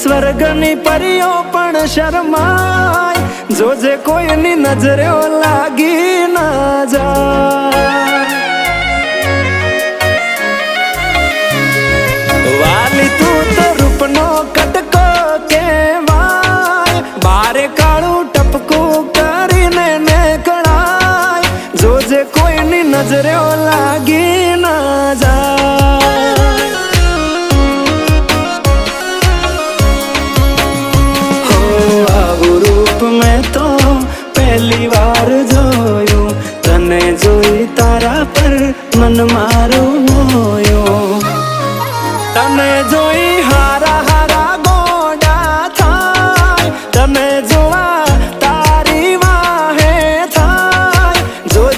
સ્વર્ગની પરીઓ પણ શરમાય, જોજે કોઈની નજરે લાગી ના જાય. વાલી તું તો રૂપનો કટકો કહેવાય, બારે કાળું ટપકું કરીને નીકળાય, જોજે કોઈની નજરે લાગી ના જાય. હો આવું રૂપ મેં તો પહેલી વાર જોયું, તને જોઈ તારા પર મન માર